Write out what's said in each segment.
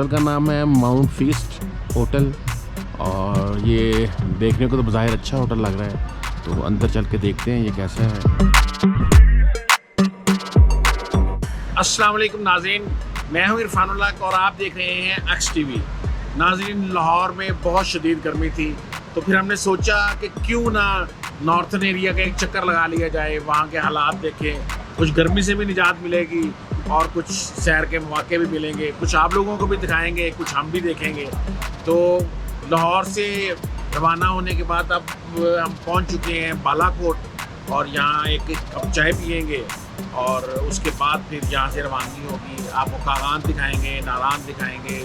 Hotel का नाम है माउंट फीस्ट होटल और ये देखने को तो बज़ाहिर अच्छा होटल लग रहा है, तो अंदर चल के देखते हैं ये कैसा है। अस्सलाम वालेकुम नाज़रीन, मैं हूं इरफानुल्लाह और आप देख रहे हैं एक्स टीवी। नाज़रीन, लाहौर में बहुत शदीद गर्मी थी, तो फिर हमने सोचा कि क्यों ना नॉर्थन एरिया का एक चक्कर लगा लिया जाए, वहाँ के हालात देखें, कुछ गर्मी से भी निजात मिलेगी और कुछ सैर के मौके भी मिलेंगे, कुछ आप लोगों को भी दिखाएंगे, कुछ हम भी देखेंगे। तो लाहौर से रवाना होने के बाद अब हम पहुँच चुके हैं बालाकोट और यहाँ एक कप चाय पियेंगे और उसके बाद फिर यहाँ से रवानगी होगी। आपको कागान दिखाएंगे, नारान दिखाएंगे,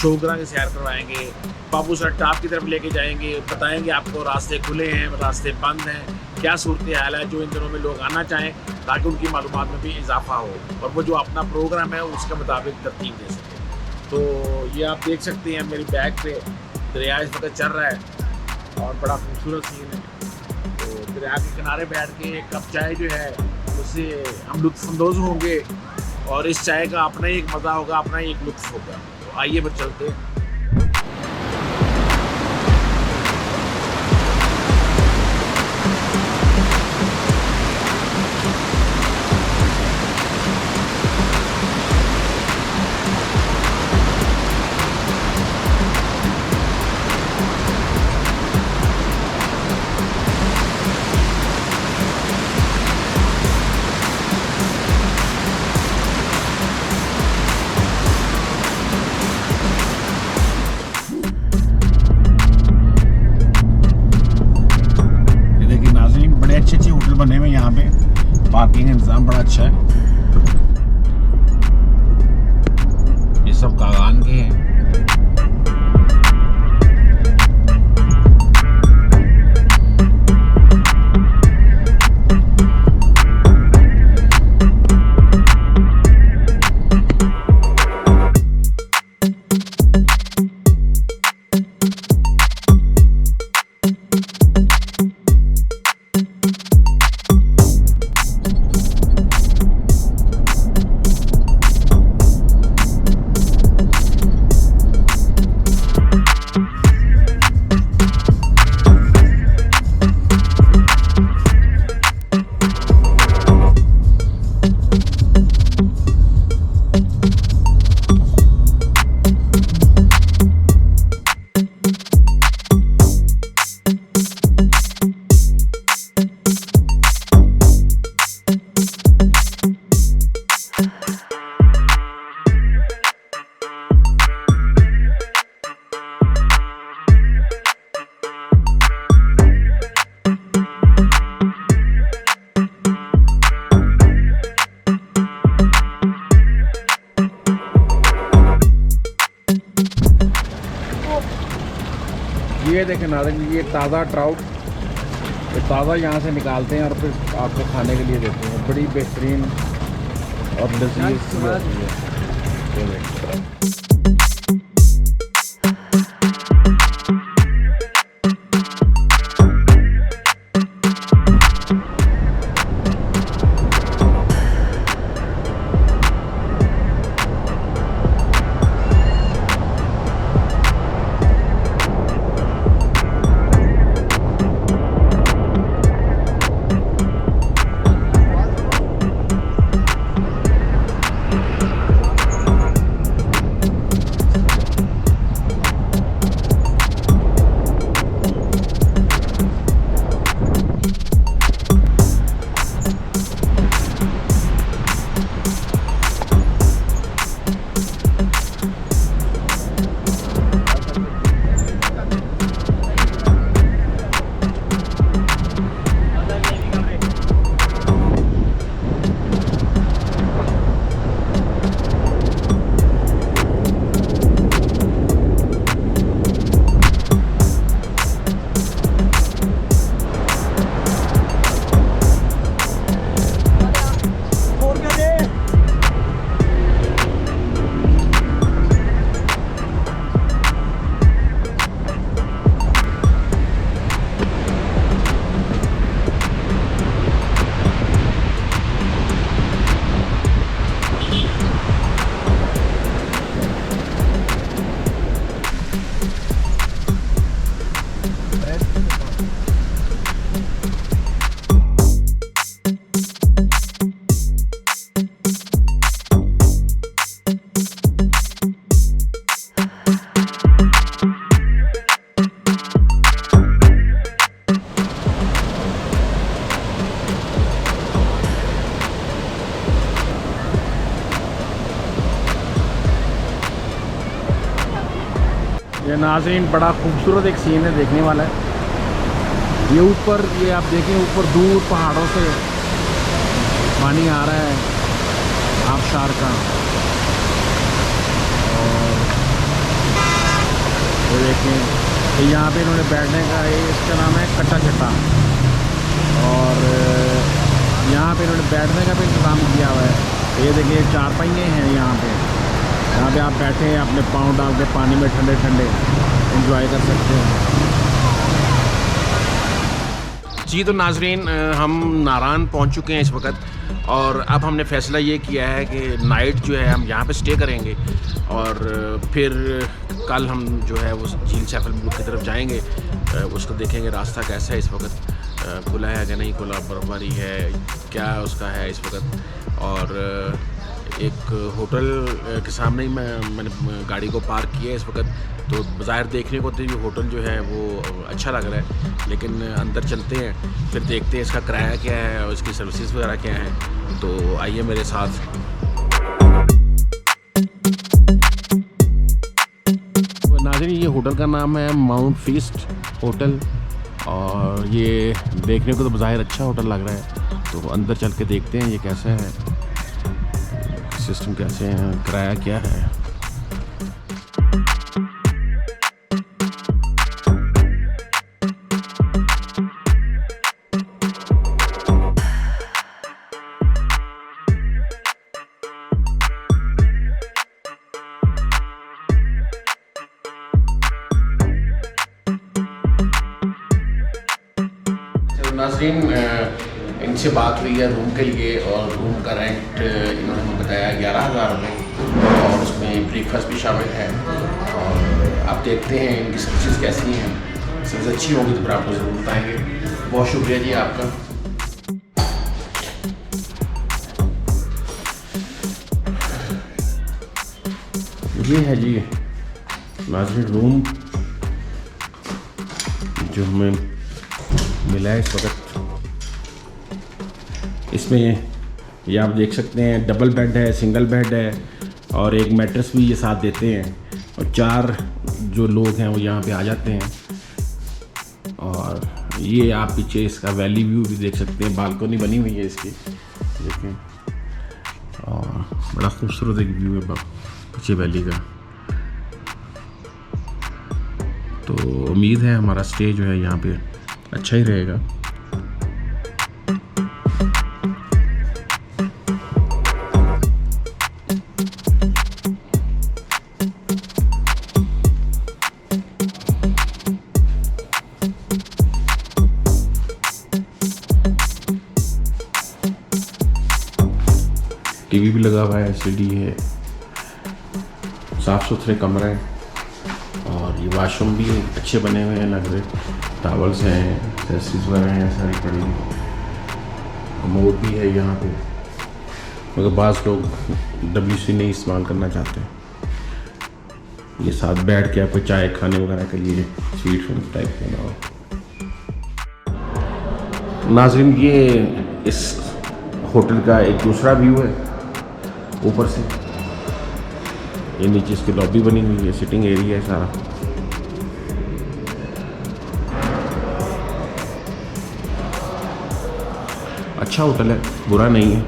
शोगरा की सैर करवाएंगे, बाबू सर टाप की तरफ लेके जाएंगे, बताएंगे आपको रास्ते खुले हैं, रास्ते बंद हैं, क्या सूरत हाल है, जो इन दिनों में लोग आना चाहें ताकि उनकी मालूमात में भी इजाफा हो और वो जो अपना प्रोग्राम है उसके मुताबिक तरतीब दे सकें। तो ये आप देख सकते हैं मेरी बैग पे दरिया इस वक्त चल रहा है और बड़ा खूबसूरत सीन है। तो दरिया के किनारे बैठ के एक कप चाय जो है उससे हम लुत्फ़अंदोज़ होंगे और इस चाय का अपना ही एक मज़ा होगा, अपना ही एक लुत्फ़ होगा। तो आइए फिर चलते हैं। अच्छे होटल बने हुए यहाँ पे, पार्किंग इंतजाम बड़ा अच्छा है। ये सब कागान के हैं। ये देखें नाज़रीन, ये ताज़ा ट्राउट, ये ताज़ा यहाँ से निकालते हैं और फिर आपको खाने के लिए देते हैं। बड़ी बेहतरीन और लजीज होती है। ये नाज़रीन बड़ा खूबसूरत एक सीन है, देखने वाला है। ये ऊपर, ये आप देखें ऊपर दूर पहाड़ों से पानी आ रहा है आबशार का। और ये देखें कि यहाँ पे इन्होंने बैठने का, ये इसका नाम है कट्टा चट्टा, और यहाँ पे इन्होंने बैठने का भी इंतज़ाम किया हुआ है। ये देखिए चारपाइयाँ हैं यहाँ पे आप बैठे हैं, अपने पाँव डाल के पानी में ठंडे ठंडे एंजॉय कर सकते हैं। जी तो नाजरीन, हम नारान पहुंच चुके हैं इस वक्त, और अब हमने फ़ैसला ये किया है कि नाइट जो है हम यहाँ पे स्टे करेंगे, और फिर कल हम जो है वो झील सैफल मुल्क की तरफ जाएंगे। उसको देखेंगे रास्ता कैसा है इस वक्त, खुला है कि नहीं खुला, बर्फबारी है क्या उसका है इस वक्त। और एक होटल के सामने ही मैंने गाड़ी को पार्क किया है इस वक्त, तो बाज़ाहिर देखने को तो ये होटल जो है वो अच्छा लग रहा है, लेकिन अंदर चलते हैं फिर देखते हैं इसका किराया क्या है और इसकी सर्विसेज वगैरह क्या हैं। तो आइए मेरे साथ। नाज़रीन, ये होटल का नाम है माउंट फीस्ट होटल, और ये देखने को तो बाज़ाहिर अच्छा होटल लग रहा है, तो अंदर चल के देखते हैं ये कैसा है, सिस्टम कैसे है, किराया क्या है। नाज़रीन, इनसे बात हुई है रूम के लिए, और रूम का रेंट इन्होंने हमें बताया 11,000 रुपये, और उसमें ब्रेकफास्ट भी शामिल है। और आप देखते हैं इनकी सर्विसेज कैसी हैं, सर्विस अच्छी होगी तो फिर आपको ज़रूर बताएंगे। बहुत शुक्रिया जी आपका। ये है जी नाज़रीन रूम जो हमें मिला है इस वक्त। इसमें ये आप देख सकते हैं डबल बेड है, सिंगल बेड है, और एक मैट्रेस भी ये साथ देते हैं, और 4 जो लोग हैं वो यहाँ पे आ जाते हैं। और ये आप पीछे इसका वैली व्यू भी देख सकते हैं, बालकनी बनी हुई है इसकी, देखें, और बड़ा खूबसूरत एक व्यू है पीछे वैली का। तो उम्मीद है हमारा स्टे जो है यहाँ पे अच्छा ही रहेगा। टीवी भी लगा हुआ है, एलसीडी है, साफ़ सुथरे कमरे हैं, और ये वाशरूम भी अच्छे बने हुए हैं लग रहे, टावल्स हैं, एक्सेसरीज वगैरह हैं सारी पड़ी, कमोड भी है यहाँ पे, मगर बाज़ लोग WC नहीं इस्तेमाल करना चाहते। ये साथ बैठ के आपको चाय खाने वगैरह के लिए स्वीट टाइप के ना हो। नाज़रीन, ये इस होटल का एक दूसरा व्यू है ऊपर से। ये नीचे इसकी लॉबी बनी हुई है, सिटिंग एरिया है सारा। अच्छा होटल है, बुरा नहीं है,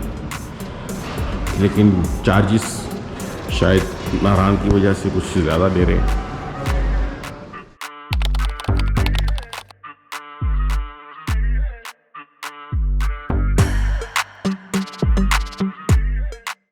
लेकिन चार्जेस शायद नारान की वजह से कुछ ज़्यादा दे रहे हैं।